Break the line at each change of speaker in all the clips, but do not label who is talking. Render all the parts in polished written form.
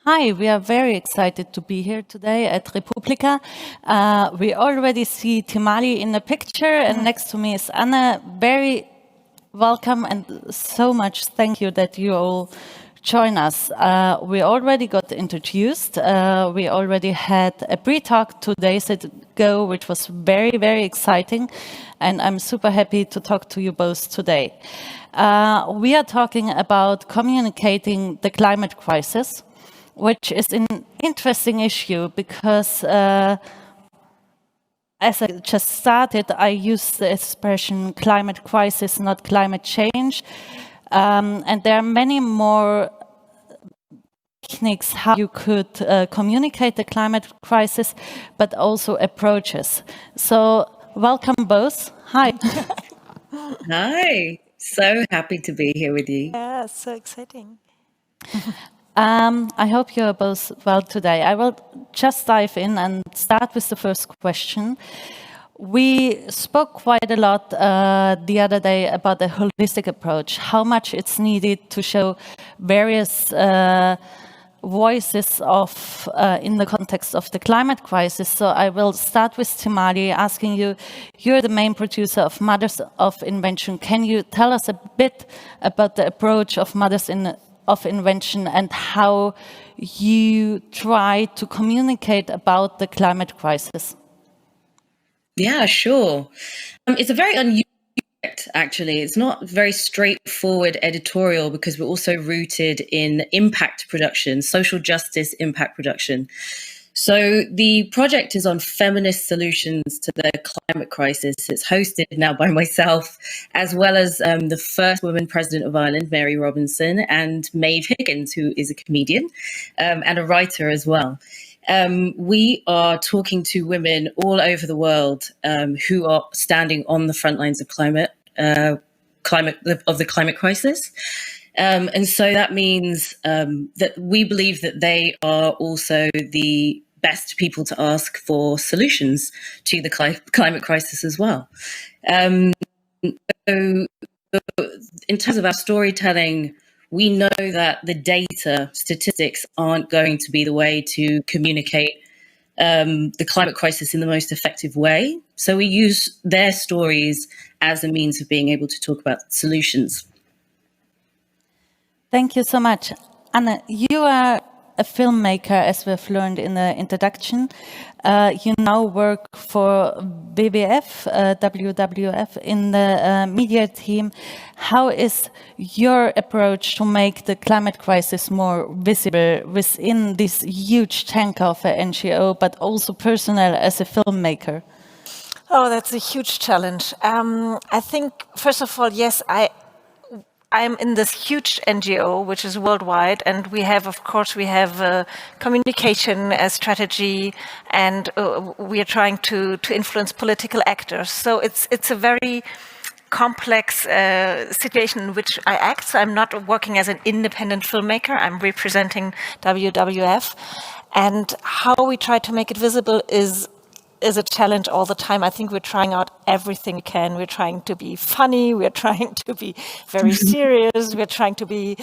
Hi, we are very excited to be here today at Republica. We already see Thimali in the picture, and next to me is Anna. Very welcome and so much thank you that you all join us. We already got introduced. We already had a pre-talk 2 days ago, which was very, very exciting, and I'm super happy to talk to you both today. We are talking about communicating the climate crisis, which is an interesting issue because as I just started, I used the expression climate crisis, not climate change. And there are many more techniques how you could communicate the climate crisis, but also approaches. So welcome both. Hi.
Hi, so happy to be here with you.
Yeah, so exciting.
I hope you are both well today. I will just dive in and start with the first question. We spoke quite a lot the other day about the holistic approach, how much it's needed to show various voices of in the context of the climate crisis. So I will start with Thimali, asking you, you're the main producer of Mothers of Invention. Can you tell us a bit about the approach of Mothers of Invention and how you try to communicate about the climate crisis?
Yeah, sure. It's a very unusual project, actually. It's not very straightforward editorial because we're also rooted in impact production, social justice impact production. So the project is on feminist solutions to the climate crisis. It's hosted now by myself, as well as the first woman president of Ireland, Mary Robinson, and Maeve Higgins, who is a comedian and a writer as well. We are talking to women all over the world who are standing on the front lines of the climate crisis. And so that means that we believe that they are also the best people to ask for solutions to the climate crisis as well. So in terms of our storytelling, we know that the data, statistics aren't going to be the way to communicate the climate crisis in the most effective way. So we use their stories as a means of being able to talk about solutions.
Thank you so much. Anna, you are a filmmaker, as we've learned in the introduction. You now work for WWF in the media team. How is your approach to make the climate crisis more visible within this huge tank of an NGO, but also personal as a filmmaker?
Oh, that's a huge challenge. I think, first of all, yes, I'm in this huge NGO, which is worldwide, and we have, of course, communication as strategy, and we are trying to influence political actors. So it's a very complex situation in which I act. So I'm not working as an independent filmmaker. I'm representing WWF, and how we try to make it visible is a challenge all the time. I think we're trying out everything we can. We're trying to be funny. We're trying to be very serious. We're trying to be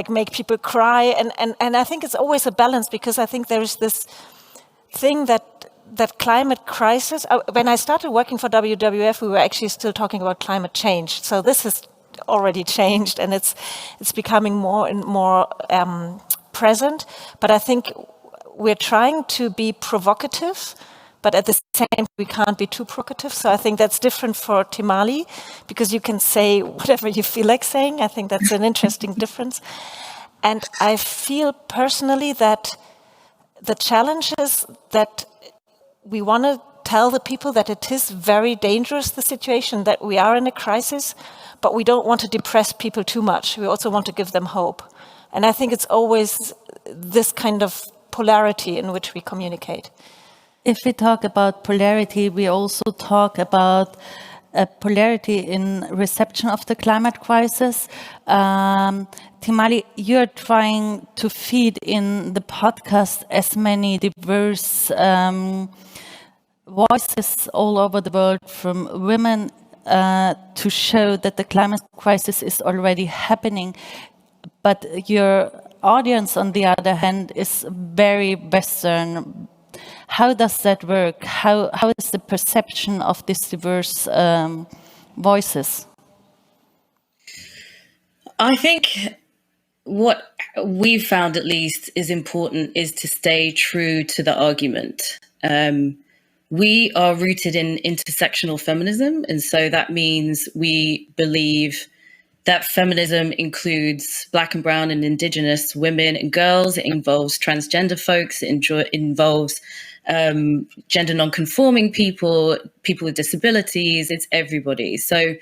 make people cry. And I think it's always a balance, because I think there is this thing that climate crisis. When I started working for WWF, we were actually still talking about climate change. So this has already changed, and it's becoming more and more present. But I think we're trying to be provocative, but at the same time, we can't be too provocative. So I think that's different for Thimali, because you can say whatever you feel like saying. I think that's an interesting difference. And I feel personally that the challenge is that we want to tell the people that it is very dangerous, the situation, that we are in a crisis, but we don't want to depress people too much. We also want to give them hope. And I think it's always this kind of polarity in which we communicate.
If we talk about polarity, we also talk about a polarity in reception of the climate crisis. Thimali, you're trying to feed in the podcast as many diverse voices all over the world from women to show that the climate crisis is already happening. But you're audience, on the other hand, is very Western. How does that work? How is the perception of these diverse voices?
I think what we've found, at least, is important is to stay true to the argument. We are rooted in intersectional feminism, and so that means we believe that feminism includes Black and brown and Indigenous women and girls. It involves transgender folks. It involves gender non-conforming people, people with disabilities. It's everybody. So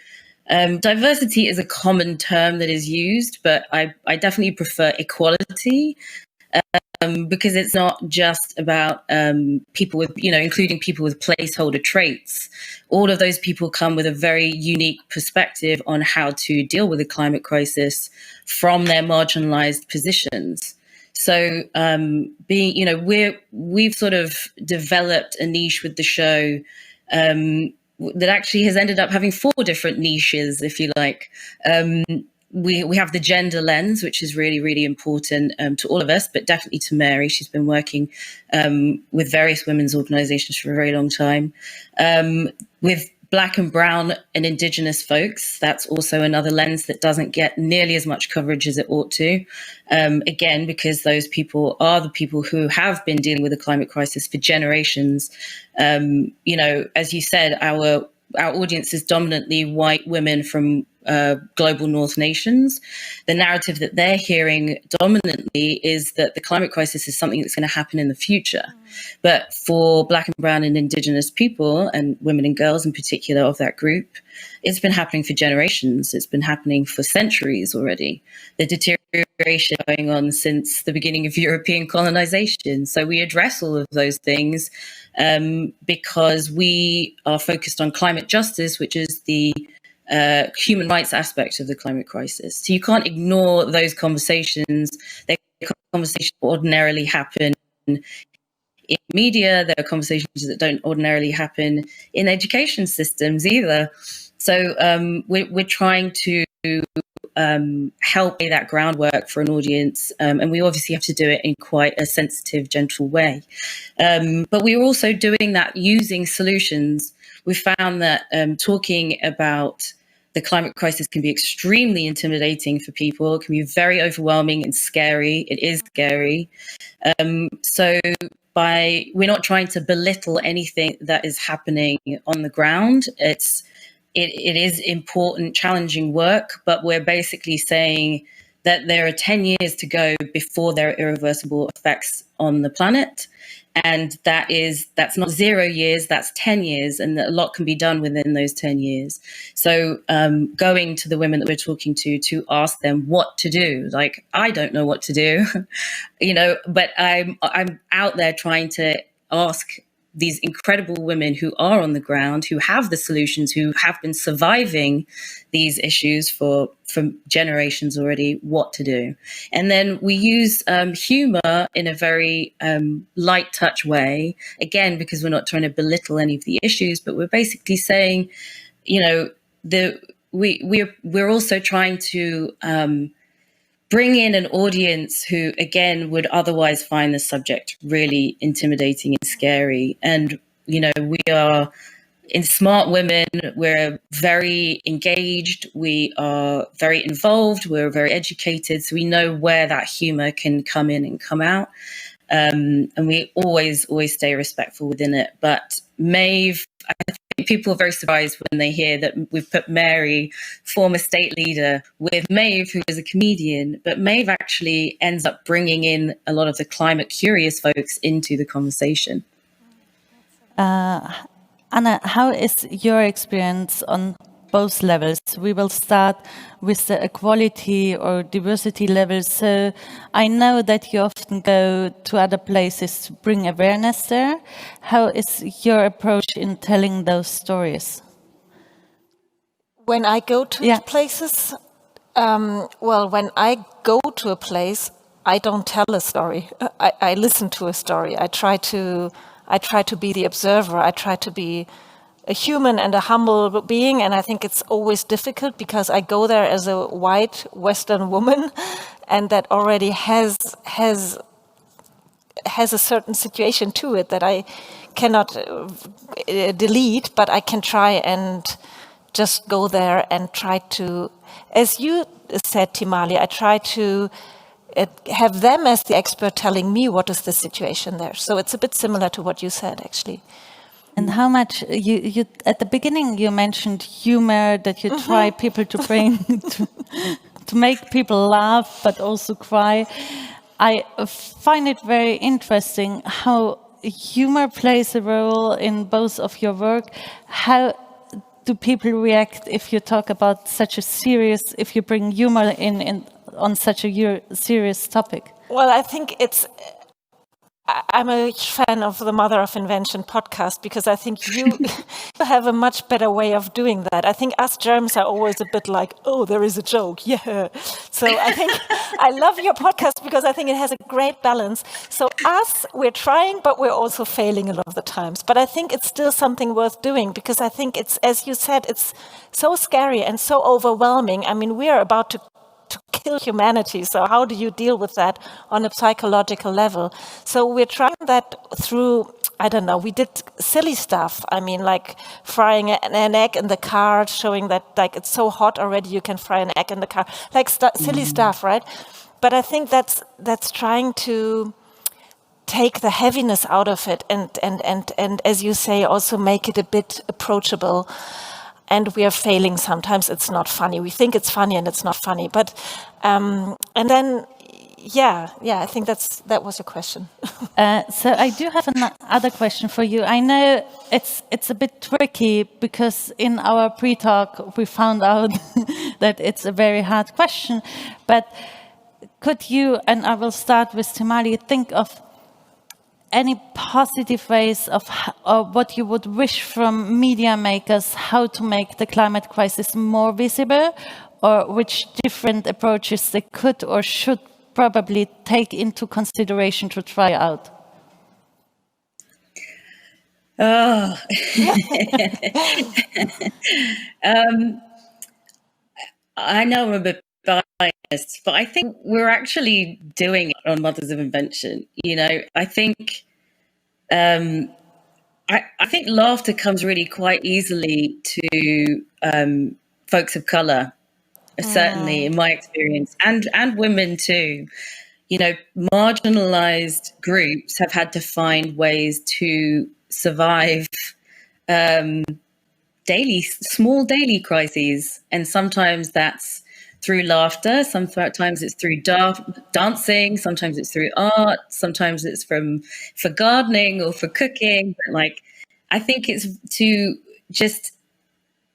diversity is a common term that is used, but I definitely prefer equality. Because it's not just about people with, including people with placeholder traits. All of those people come with a very unique perspective on how to deal with the climate crisis from their marginalized positions. So we've sort of developed a niche with the show that actually has ended up having 4 different niches, if you like. We have the gender lens, which is really, really important to all of us, but definitely to Mary. She's been working with various women's organizations for a very long time. With Black and brown and Indigenous folks, that's also another lens that doesn't get nearly as much coverage as it ought to. Again, because those people are the people who have been dealing with the climate crisis for generations. As you said, our audience is dominantly white women from global North nations. The narrative that they're hearing dominantly is that the climate crisis is something that's going to happen in the future. But for Black and brown and Indigenous people, and women and girls in particular of that group, it's been happening for generations. It's been happening for centuries already. The deterioration going on since the beginning of European colonization. So we address all of those things because we are focused on climate justice, which is the human rights aspect of the climate crisis. So you can't ignore those conversations. They're conversations that ordinarily happen in media. There are conversations that don't ordinarily happen in education systems either. So we're trying to help lay that groundwork for an audience, and we obviously have to do it in quite a sensitive, gentle way. But we're also doing that using solutions. We found that talking about the climate crisis can be extremely intimidating for people. It can be very overwhelming and scary. It is scary. So we're not trying to belittle anything that is happening on the ground. It is important, challenging work, but we're basically saying that there are 10 years to go before there are irreversible effects on the planet. And that's not 0 years, that's 10 years, and a lot can be done within those 10 years. So going to the women that we're talking to ask them what to do. Like, I don't know what to do, but I'm out there trying to ask these incredible women who are on the ground, who have the solutions, who have been surviving these issues for generations already, what to do. And then we use humor in a very light touch way, again, because we're not trying to belittle any of the issues, but we're basically saying, we're also trying to bring in an audience who, again, would otherwise find the subject really intimidating and scary. And, we are in Smart Women, we're very engaged, we are very involved, we're very educated, so we know where that humor can come in and come out. And we always stay respectful within it. But Maeve, I think people are very surprised when they hear that we've put Mary, former state leader, with Maeve, who is a comedian. But Maeve actually ends up bringing in a lot of the climate curious folks into the conversation.
Anna, how is your experience on both levels? We will start with the equality or diversity levels. So I know that you often go to other places to bring awareness there. How is your approach in telling those stories?
When I go to places, when I go to a place, I don't tell a story. I listen to a story. I try to be the observer. I try to be a human and a humble being, and I think it's always difficult because I go there as a white Western woman, and that already has a certain situation to it that I cannot delete, but I can try and just go there and try to, as you said, Thimali, I try to have them as the expert telling me what is the situation there. So it's a bit similar to what you said, actually.
And how much you at the beginning you mentioned humor, that you try people to bring to make people laugh but also cry. I find it very interesting how humor plays a role in both of your work. How do people react if you talk about such a serious, if you bring humor in on such a serious topic?
Well, I think I'm a huge fan of the Mother of Invention podcast, because I think you have a much better way of doing that. I think us Germans are always a bit like, oh, there is a joke, yeah. So I think I love your podcast because I think it has a great balance. So we're trying, but we're also failing a lot of the times. But I think it's still something worth doing, because I think it's, as you said, it's so scary and so overwhelming. I mean, we are about to kill humanity. So how do you deal with that on a psychological level? So we're trying that through, I don't know, we did silly stuff. I mean, like frying an egg in the car, showing that like it's so hot already you can fry an egg in the car, like silly stuff, right? But I think that's trying to take the heaviness out of it and as you say, also make it a bit approachable. And we are failing sometimes. It's not funny. We think it's funny and it's not funny. But and then, I think that was your question.
So I do have another question for you. I know it's a bit tricky because in our pre-talk we found out that it's a very hard question. But could you, and I will start with Thimali, think of any positive ways of or what you would wish from media makers, how to make the climate crisis more visible, or which different approaches they could or should probably take into consideration to try out?
Oh. I know I'm a bit biased, but I think we're actually doing it on Mothers of Invention. You know, I think I think laughter comes really quite easily to folks of color, certainly in my experience, and women too. You know, marginalized groups have had to find ways to survive small daily crises, and sometimes that's through laughter, sometimes it's through dancing, sometimes it's through art, sometimes it's for gardening or for cooking. But like, I think it's to just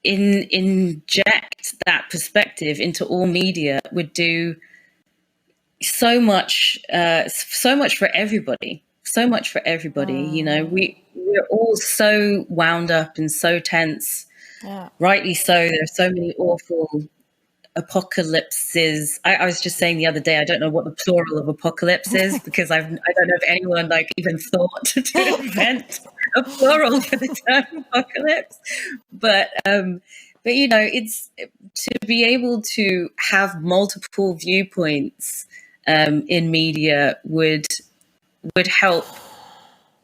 inject that perspective into all media would do so much for everybody. So much for everybody. You know, we're all so wound up and so tense. Yeah. Rightly so. There are so many awful apocalypses. I was just saying the other day, I don't know what the plural of apocalypse is because I don't know if anyone like even thought to invent a plural for the term apocalypse. But you know, it's to be able to have multiple viewpoints in media would help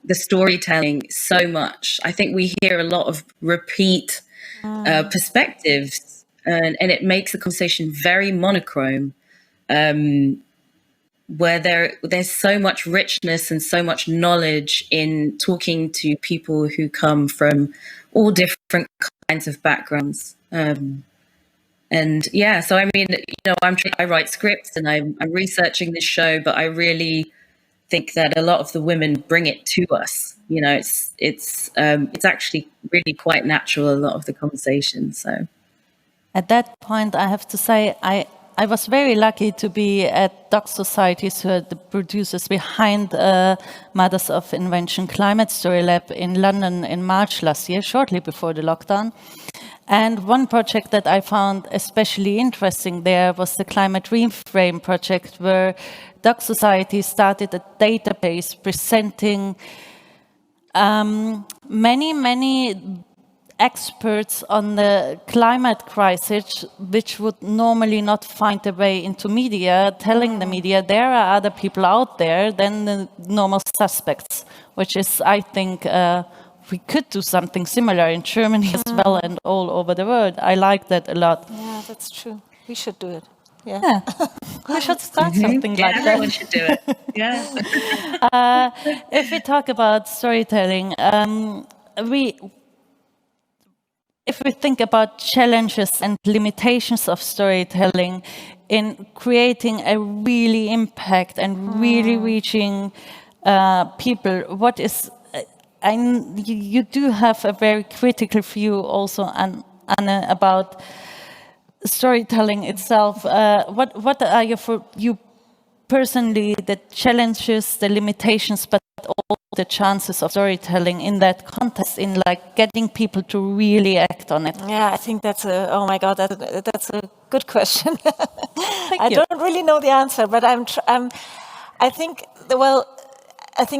the storytelling so much. I think we hear a lot of repeat perspectives. And it makes the conversation very monochrome, where there's so much richness and so much knowledge in talking to people who come from all different kinds of backgrounds. And yeah, so I mean, you know, I write scripts and I'm researching this show, but I really think that a lot of the women bring it to us. You know, it's actually really quite natural, a lot of the conversation. So.
At that point, I have to say, I was very lucky to be at Doc Societies, who are the producers behind Mothers of Invention Climate Story Lab in London in March last year, shortly before the lockdown. And one project that I found especially interesting there was the Climate Reframe project, where Doc Society started a database presenting many experts on the climate crisis, which would normally not find their way into media, telling the media there are other people out there than the normal suspects, which is, I think, we could do something similar in Germany as well and all over the world. I like that a lot.
Yeah, that's true. We should do it. Yeah.
We should start something like that.
Everyone should do it. Yeah.
If we talk about storytelling, if we think about challenges and limitations of storytelling in creating a really impact and really reaching people, what is, you do have a very critical view also, Anne, about storytelling itself. What are you personally the challenges, the limitations, but all the chances of storytelling in that context, in like getting people to really act on it?
Yeah, I think that's oh my God, that's a good question. I
you.
don't really know the answer, but I think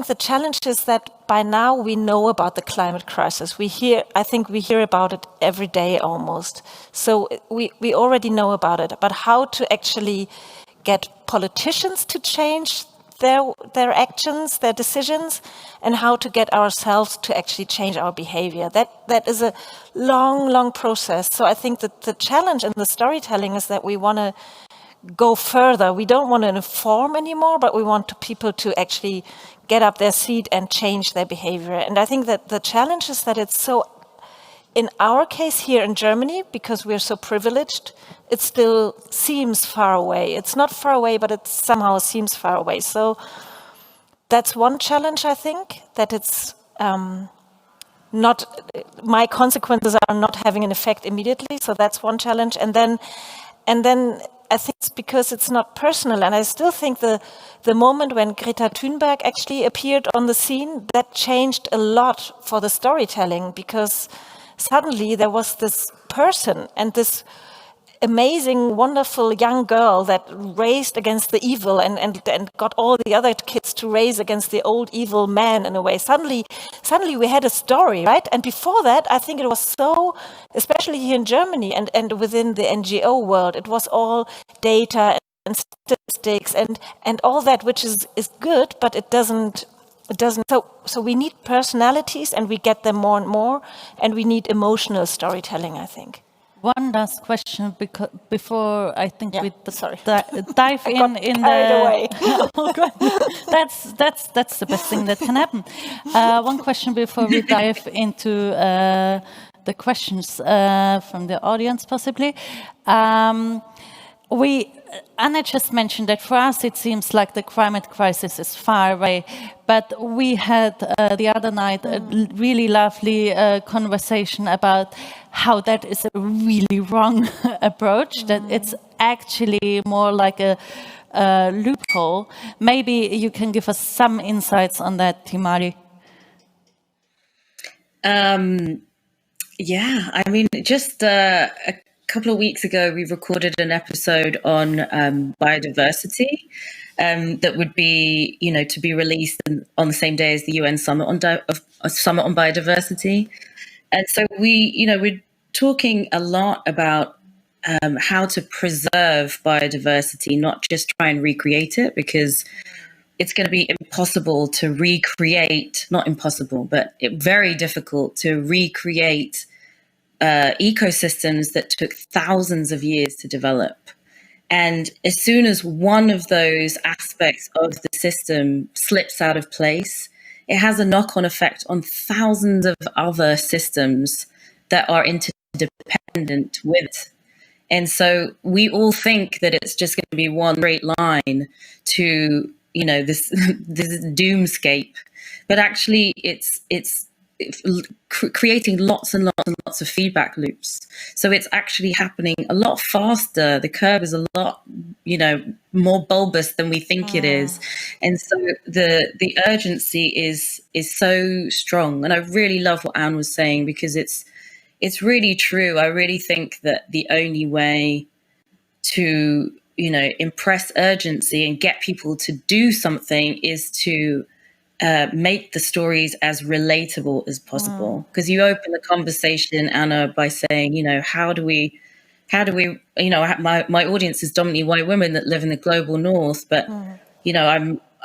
the challenge is that by now we know about the climate crisis. I think we hear about it every day almost. So we already know about it, but how to actually get politicians to change their actions, their decisions, and how to get ourselves to actually change our behavior. That is a long process. So I think that the challenge in the storytelling is that we want to go further. We don't want to inform anymore, but we want people to actually get up their seat and change their behavior. And I think that the challenge is that it's so, in our case here in Germany, because we're so privileged, it still seems far away. It's not far away, but it somehow seems far away. So that's one challenge, I think, that it's not, my consequences are not having an effect immediately. So that's one challenge. And then I think it's because it's not personal. And I still think the moment when Greta Thunberg actually appeared on the scene, that changed a lot for the storytelling, because suddenly there was this person and this amazing, wonderful young girl that raised against the evil and got all the other kids to raise against the old evil man in a way. Suddenly we had a story, right? And before that, I think it was so, especially here in Germany and within the NGO world, it was all data and statistics and all that, which is good, but it doesn't. So we need personalities, and we get them more and more, and we need emotional storytelling, I think.
One last question before I think we dive in
away.
That's the best thing that can happen. One question before we dive into the questions from the audience, possibly. Anna just mentioned that for us it seems like the climate crisis is far away, but we had the other night a really lovely conversation about how that is a really wrong approach, that it's actually more like a loophole. Maybe you can give us some insights on that, Thimali.
Yeah, I mean, just a couple of weeks ago, we recorded an episode on biodiversity that would be, to be released on the same day as the UN Summit on Biodiversity. And so we're talking a lot about how to preserve biodiversity, not just try and recreate it, because it's going to be impossible to recreate, not impossible, but very difficult to recreate ecosystems that took thousands of years to develop. And as soon as one of those aspects of the system slips out of place, it has a knock-on effect on thousands of other systems that are interdependent with it. And so we all think that it's just going to be one straight line to, this doomscape, but actually it's creating lots and lots and lots of feedback loops. So it's actually happening a lot faster. The curve is a lot, more bulbous than we think it is. And so the urgency is so strong. And I really love what Anne was saying, because it's really true. I really think that the only way to, impress urgency and get people to do something is to make the stories as relatable as possible. Because you open the conversation, Anna, by saying, how do we, my audience is dominantly white women that live in the global north, but,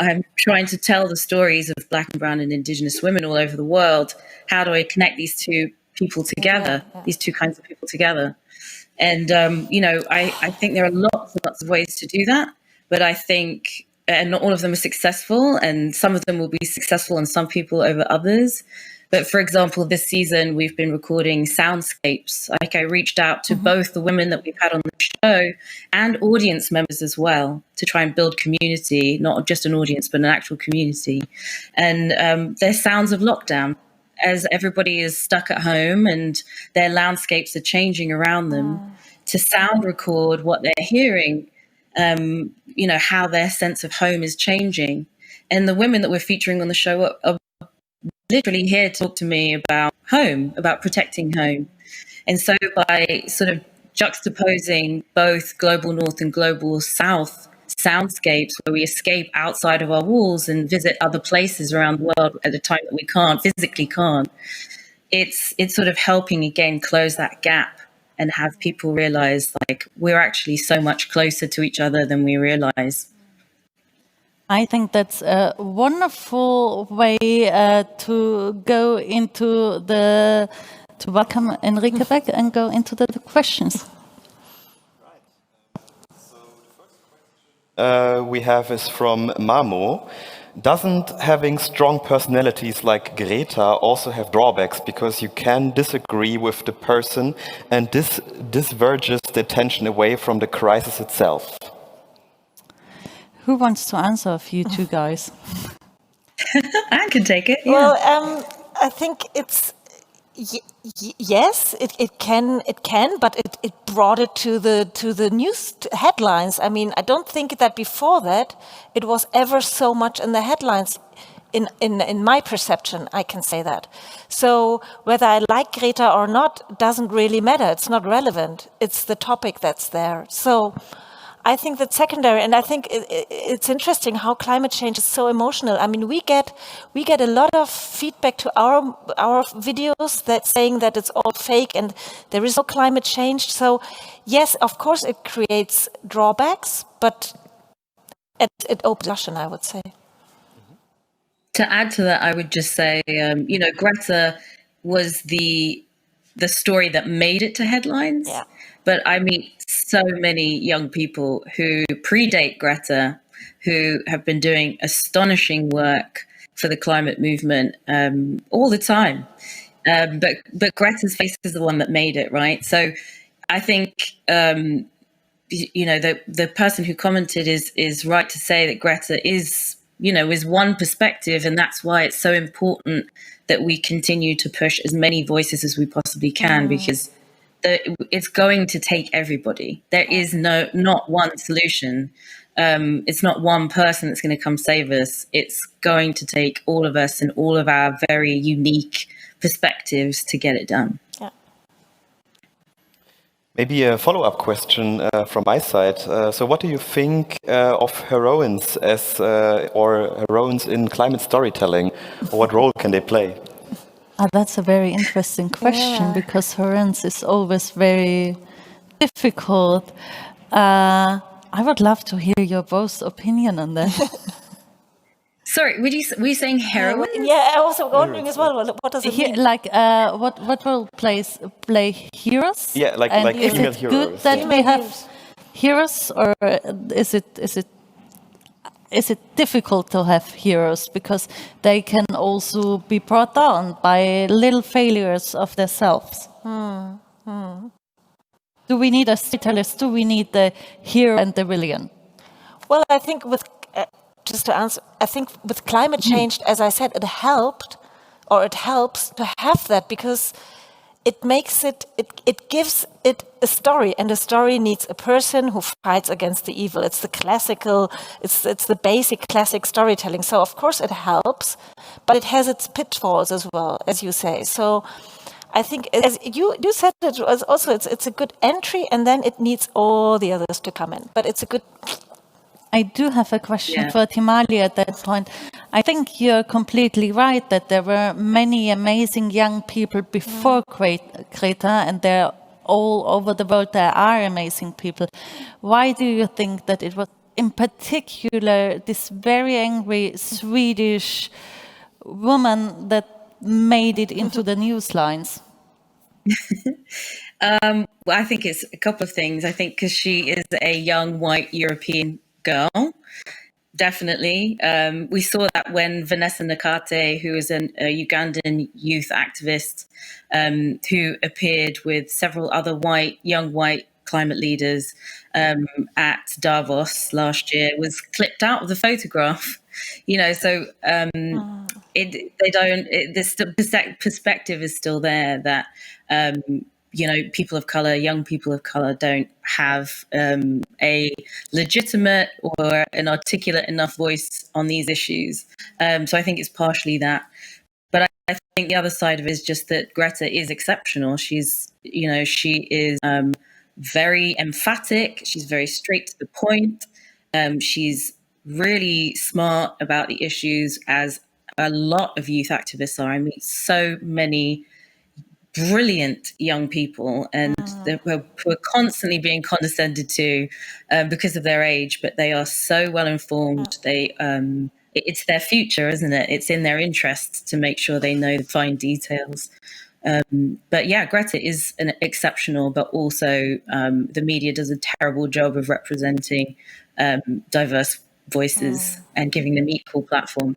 I'm trying to tell the stories of Black and brown and Indigenous women all over the world. How do I connect these two people together, these two kinds of people together? And, I think there are lots and lots of ways to do that, but I think, and not all of them are successful, and some of them will be successful and some people over others. But for example, this season, we've been recording soundscapes. Like I reached out to both the women that we've had on the show and audience members as well to try and build community, not just an audience, but an actual community. And they're sounds of lockdown as everybody is stuck at home and their landscapes are changing around them, to sound record what they're hearing, how their sense of home is changing. And the women that we're featuring on the show are literally here to talk to me about home, about protecting home. And so by sort of juxtaposing both global north and global south soundscapes, where we escape outside of our walls and visit other places around the world at a time that we physically can't, it's sort of helping again close that gap and have people realize like we're actually so much closer to each other than we realize.
I think that's a wonderful way to go into to welcome Enrique back and go into the questions.
Right. So the first question we have is from Mamo. Doesn't having strong personalities like Greta also have drawbacks, because you can disagree with the person and this diverges the attention away from the crisis itself?
Who wants to answer of you two guys?
I can take it. Yeah.
Well, I think it's yes, it can, but it brought it to the news headlines. I mean, I don't think that before that it was ever so much in the headlines. In my perception, I can say that. So whether I like Greta or not doesn't really matter. It's not relevant. It's the topic that's there. So I think that's secondary, and I think it's interesting how climate change is so emotional. I mean, we get a lot of feedback to our videos that saying that it's all fake and there is no climate change. So yes, of course, it creates drawbacks, but it opens discussion, I would say.
To add to that, I would just say, Greta was the story that made it to headlines.
Yeah.
But I meet so many young people who predate Greta, who have been doing astonishing work for the climate movement all the time. But Greta's face is the one that made it, right? So I think, the person who commented is right to say that Greta is one perspective, and that's why it's so important that we continue to push as many voices as we possibly can, because it's going to take everybody. There is not one solution. It's not one person that's going to come save us. It's going to take all of us and all of our very unique perspectives to get it done.
Yeah.
Maybe a follow-up question from my side. So what do you think of heroines or heroines in climate storytelling? What role can they play?
That's a very interesting question, because heroines is always very difficult. I would love to hear your both opinion on that.
Sorry, were you saying heroine?
Yeah, I was wondering as well. What does it mean?
Like, what role play heroes?
Yeah, like
is
female
it
heroes.
good that we have heroes, or is it difficult to have heroes because they can also be brought down by little failures of themselves? Do we need a storytellers? Do we need the hero and the villain?
Well, I think just to answer, I think with climate change, as I said, it helps to have that, because it makes it gives it a story, and a story needs a person who fights against the evil. It's it's the basic classic storytelling. So of course it helps, but it has its pitfalls as well, as you say. So I think, as you said, it was also it's a good entry, and then it needs all the others to come in. But it's a good.
I do have a question for Thimali at that point. I think you're completely right that there were many amazing young people before Greta, and they're all over the world. There are amazing people. Why do you think that it was, in particular, this very angry Swedish woman that made it into the news lines?
Well, I think it's a couple of things. I think because she is a young white European girl, definitely. We saw that when Vanessa Nakate, who is a Ugandan youth activist, who appeared with several other young white climate leaders at Davos last year, was clipped out of the photograph. So this perspective is still there that people of color, young people of color, don't have a legitimate or an articulate enough voice on these issues. So I think it's partially that. But I think the other side of it is just that Greta is exceptional. She is very emphatic. She's very straight to the point. She's really smart about the issues, as a lot of youth activists are. I meet so many brilliant young people, and who are constantly being condescended to because of their age, but they are so well informed. It's their future, isn't it? It's in their interest to make sure they know the fine details. But yeah, Greta is an exceptional, but also the media does a terrible job of representing diverse voices and giving them equal platform.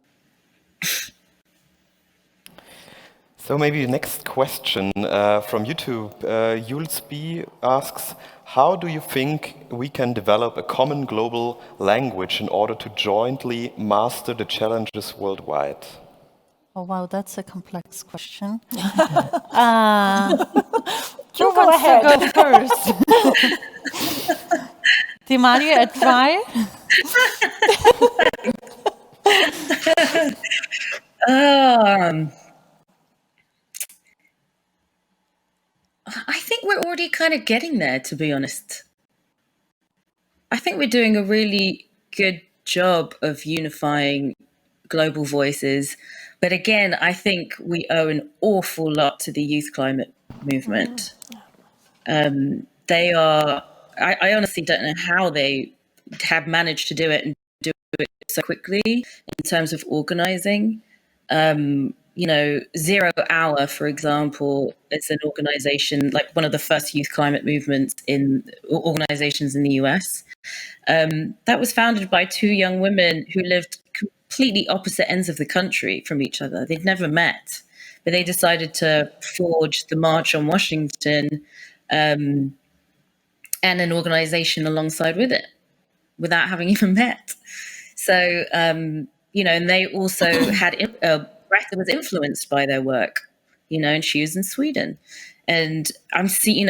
So maybe the next question from YouTube. Yulsby asks, how do you think we can develop a common global language in order to jointly master the challenges worldwide?
Oh, wow, that's a complex question.
You go ahead.
Go first? Thimali, a try?
I think we're already kind of getting there, to be honest. I think we're doing a really good job of unifying global voices. But again, I think we owe an awful lot to the youth climate movement. I honestly don't know how they have managed to do it and do it so quickly in terms of organizing. 0 Hour, for example, is an organization, like one of the first youth climate movements organizations in the US. That was founded by 2 young women who lived completely opposite ends of the country from each other. They'd never met, but they decided to forge the March on Washington and an organization alongside with it without having even met. So, and they also had, Greta was influenced by their work, and she was in Sweden. And I'm seeing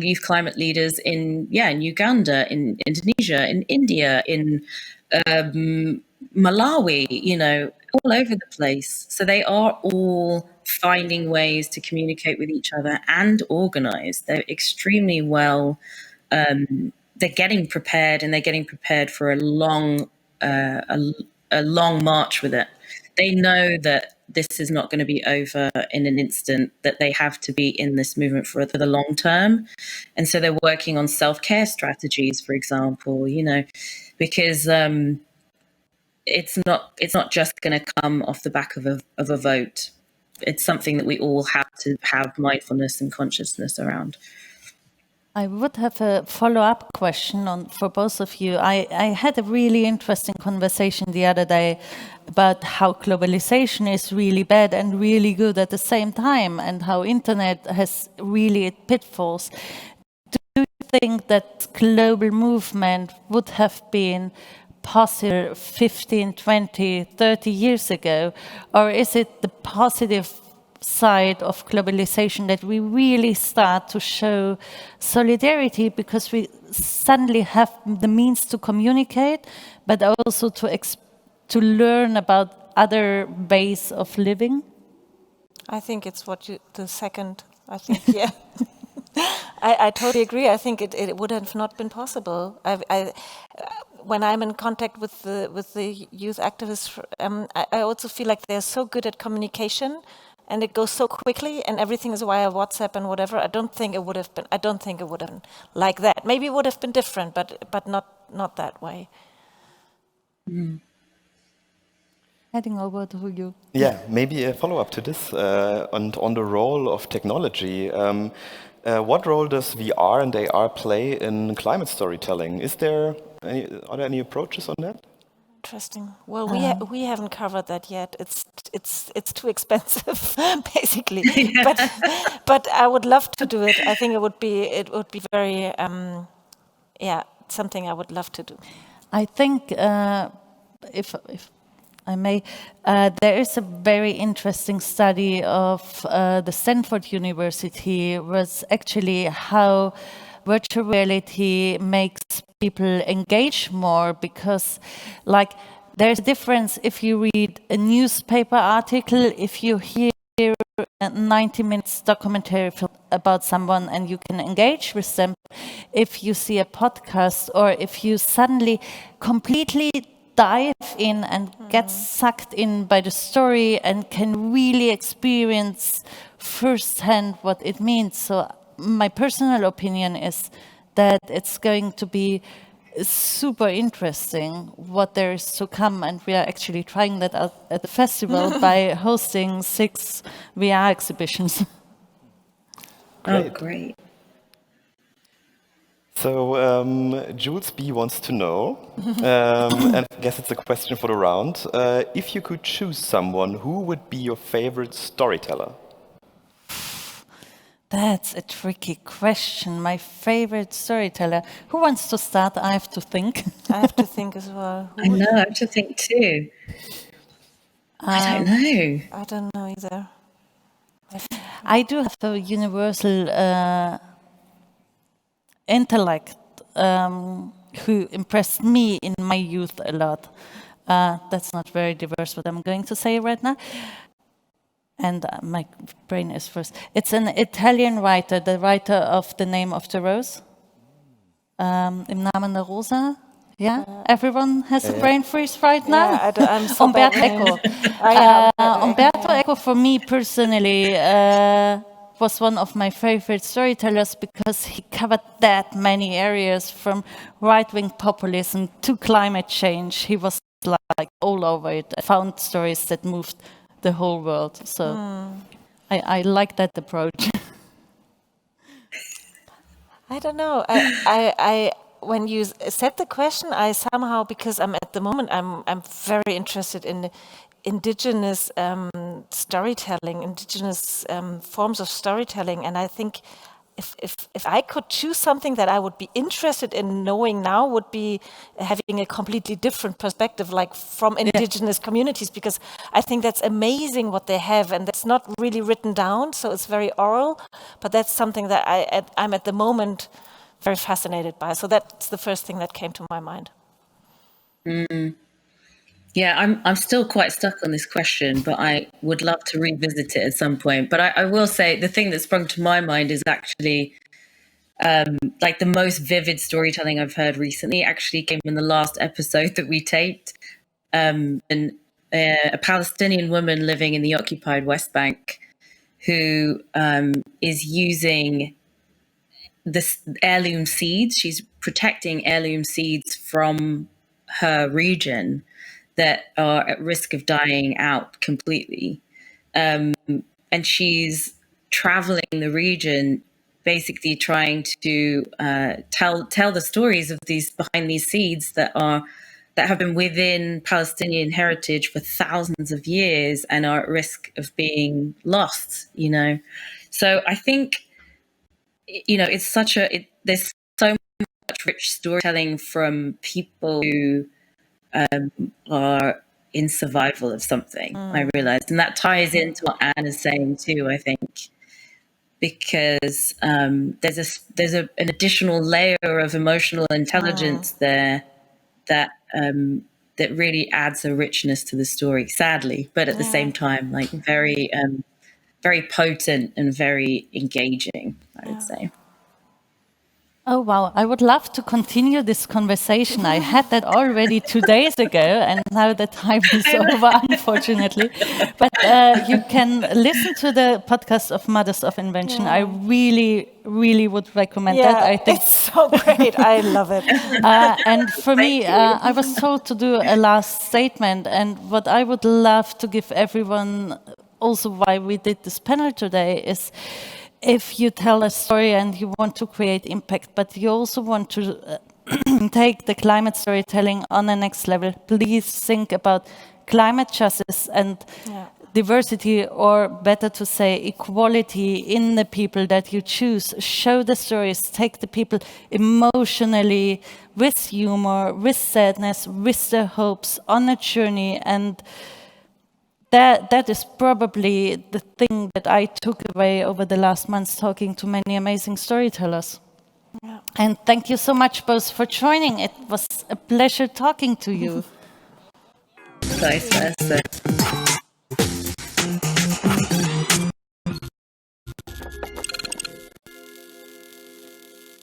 youth climate leaders in Uganda, in Indonesia, in India, in Malawi, all over the place. So they are all finding ways to communicate with each other and organize. They're extremely well, they're getting prepared, and they're getting prepared for a long march with it. They know that this is not going to be over in an instant, that they have to be in this movement for the long term. And so they're working on self-care strategies, for example, because it's not just going to come off the back of a vote. It's something that we all have to have mindfulness and consciousness around.
I would have a follow-up question for both of you. I had a really interesting conversation the other day about how globalization is really bad and really good at the same time, and how internet has really pitfalls. Do you think that global movement would have been possible 15, 20, 30 years ago? Or is it the positive side of globalization that we really start to show solidarity because we suddenly have the means to communicate, but also to learn about other ways of living?
I think it's the second. I think, yeah. I totally agree. I think it would have not been possible. When I'm in contact with the youth activists, I also feel like they're so good at communication, and it goes so quickly, and everything is via WhatsApp and whatever. I don't think it would have been. I don't think it would have been like that. Maybe it would have been different, but not that way.
Heading over to you.
Yeah, maybe a follow-up to this and on the role of technology. What role does VR and AR play in climate storytelling? Are there any approaches on that?
Interesting. Well, we haven't covered that yet. It's too expensive, basically. But I would love to do it. I think it would be very something I would love to do.
I think if I may, there is a very interesting study of the Stanford University was actually how virtual reality makes people engage more, because like there's a difference if you read a newspaper article, if you hear a 90 minutes documentary film about someone and you can engage with them, if you see a podcast, or if you suddenly completely dive in and get sucked in by the story and can really experience firsthand what it means. So my personal opinion is that it's going to be super interesting what there is to come, and we are actually trying that out at the festival by hosting 6 VR exhibitions.
Oh, great.
So Jules B wants to know, and I guess it's a question for the round, if you could choose someone, who would be your favorite storyteller?
That's a tricky question. My favorite storyteller. Who wants to start? I have to think.
I have to think as well.
I know, I have to think too. I don't know.
I don't know either.
I do have a universal intellect who impressed me in my youth a lot. That's not very diverse what I'm going to say right now. And my brain is first. It's an Italian writer, the writer of The Name of the Rose. Im Namen der Rosa. Yeah, everyone has a brain freeze right now.
Yeah, I'm so
Umberto
bad
Eco.
names.
Umberto Eco, for me personally, was one of my favorite storytellers because he covered that many areas, from right-wing populism to climate change. He was like all over it. I found stories that moved the whole world. So I like that approach.
I don't know. I when you said the question, I somehow, because I'm at the moment, I'm very interested in indigenous storytelling, indigenous forms of storytelling, and I think if I could choose something that I would be interested in knowing now, would be having a completely different perspective, like from indigenous communities, because I think that's amazing what they have, and that's not really written down, so it's very oral, but that's something that I'm at the moment very fascinated by. So that's the first thing that came to my mind.
Yeah, I'm still quite stuck on this question, but I would love to revisit it at some point. But I will say the thing that sprung to my mind is actually like the most vivid storytelling I've heard recently actually came in the last episode that we taped. And a Palestinian woman living in the occupied West Bank who is using this heirloom seeds. She's protecting heirloom seeds from her region that are at risk of dying out completely. And she's traveling the region, basically trying to tell the stories of behind these seeds that have been within Palestinian heritage for thousands of years and are at risk of being lost, So I think, it's there's so much rich storytelling from people who are in survival of something, I realized. And that ties into what Anne is saying too, I think, because there's an additional layer of emotional intelligence there that really adds a richness to the story, sadly, but at the same time, like very, very potent and very engaging, I would say.
Oh, wow. I would love to continue this conversation. I had that already 2 days ago, and now the time is over, unfortunately. But you can listen to the podcast of Mothers of Invention. I really, really would recommend that. I think
it's so great. I love it.
and for me, I was told to do a last statement. And what I would love to give everyone, also why we did this panel today, is if you tell a story and you want to create impact, but you also want to take the climate storytelling on the next level, please think about climate justice and diversity, or better to say equality in the people that you choose. Show the stories, take the people emotionally, with humor, with sadness, with their hopes on a journey. And that is probably the thing that I took away over the last months, talking to many amazing storytellers. Yeah. And thank you so much both for joining. It was a pleasure talking to you.
Vice versa.